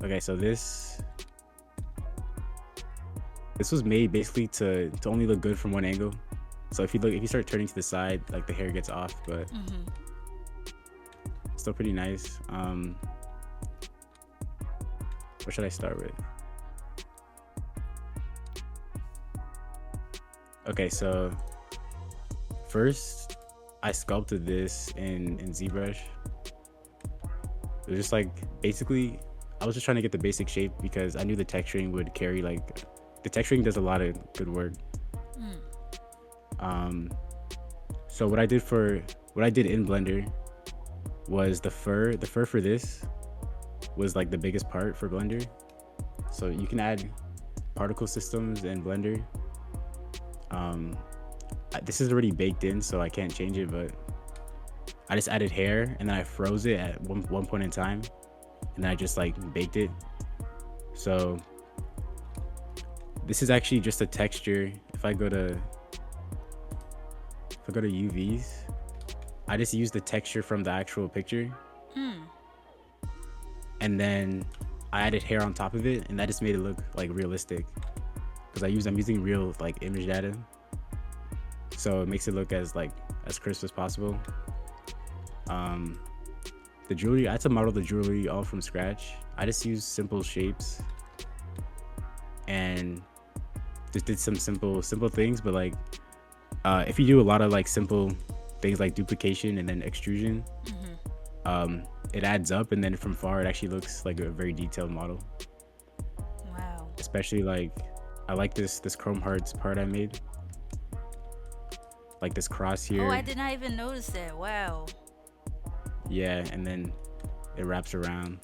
Okay, so this was made basically to only look good from one angle. So if you start turning to the side, like the hair gets off, but Mm-hmm. still pretty nice. What should I start with? Okay, so first I sculpted this in ZBrush. It was just like basically I was just trying to get the basic shape because I knew the texturing would carry like the texturing does a lot of good work. Mm. Um, so what I did in Blender was the fur. The fur for this was like the biggest part for Blender. So you can add particle systems in Blender. Um, this is already baked in, so I can't change it. But I just added hair and then I froze it at one point in time, and then I just like baked it. So this is actually just a texture. If I go to UVs, I just use the texture from the actual picture, Mm. and then I added hair on top of it, and that just made it look like realistic. Because I'm using real like image data, so it makes it look as crisp as possible. Um, the jewelry, I had to model the jewelry all from scratch. I just used simple shapes and just did some simple things. But like, if you do a lot of like simple things like duplication and then extrusion, Mm-hmm. it adds up, and then from far it actually looks like a very detailed model. Wow. Especially like, I like this chrome hearts part I made, like this cross Oh, I here. did not even notice that. Wow. Yeah, and then it wraps around.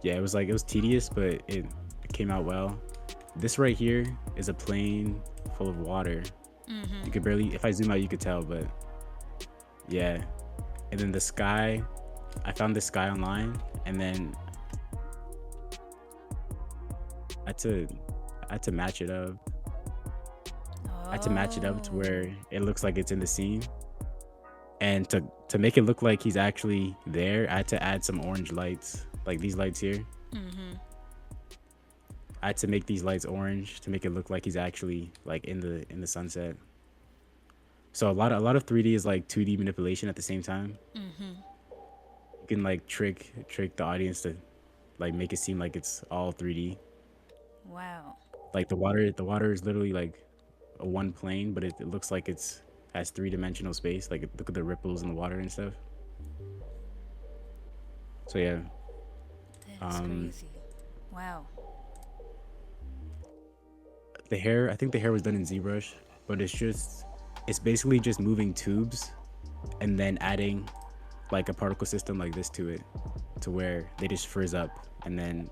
Yeah, it was tedious, but it came out well. This right here is a plane full of water. Mm-hmm. You could barely, if I zoom out, you could tell, but yeah. And then the sky, I found this sky online, and then I had to I had to match it up. I had to match it up to Oh. where it looks like it's in the scene. And to make it look like he's actually there, I had to add some orange lights, like these lights here. Mm-hmm. I had to make these lights orange to make it look like he's actually like in the sunset. So a lot of 3D is like 2D manipulation at the same time. Mm-hmm. You can like trick the audience to like make it seem like it's all 3D. Wow. Like the water is literally like a one plane, but it looks like it's has three-dimensional space. Like look at the ripples in the water and stuff. So yeah, That is um, crazy. Wow. the hair. I think the hair was done in ZBrush, but it's basically just moving tubes and then adding like a particle system like this to it, to where they just frizz up, and then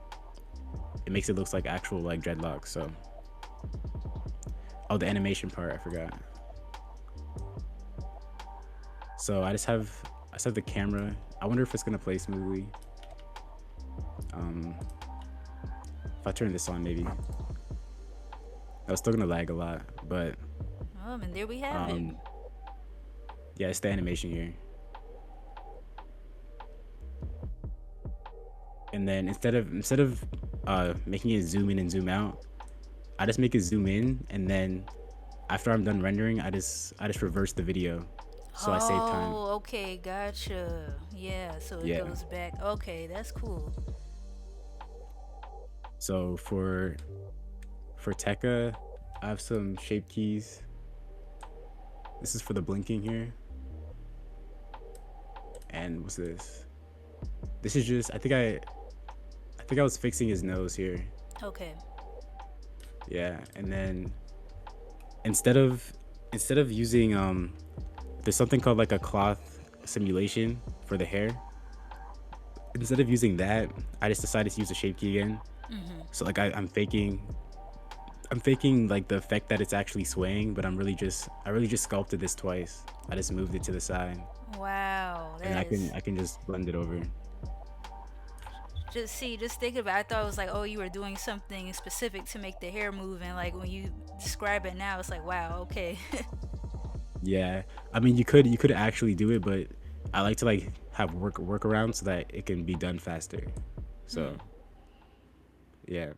it makes it look like actual like dreadlocks. So, oh, the animation part I forgot. So I just have the camera. I wonder if it's gonna play smoothly. Um, if I turn this on, maybe. I was still gonna lag a lot, but And there we have it. um, yeah, it's the animation here. And then instead of making it zoom in and zoom out, I just make it zoom in, and then after I'm done rendering, I just reverse the video, so I save time. Oh, okay, gotcha. Yeah, so it Yeah. goes back. Okay, that's cool. So for Tekka, I have some shape keys. This is for the blinking here. And what's this? This is just I think I was fixing his nose here. Okay. Yeah, and then instead of using there's something called like a cloth simulation for the hair. Instead of using that, I just decided to use the shape key again. Mm-hmm. So like I'm faking like the effect that it's actually swaying, but I really just sculpted this twice. I just moved it to the side, Wow, and that is I can just blend it over. just thinking about it, I thought it was like, oh, you were doing something specific to make the hair move, and like when you describe it now, it's like, wow, okay. Yeah, I mean you could actually do it, but I like to like have workarounds so that it can be done faster. So Hmm. yeah.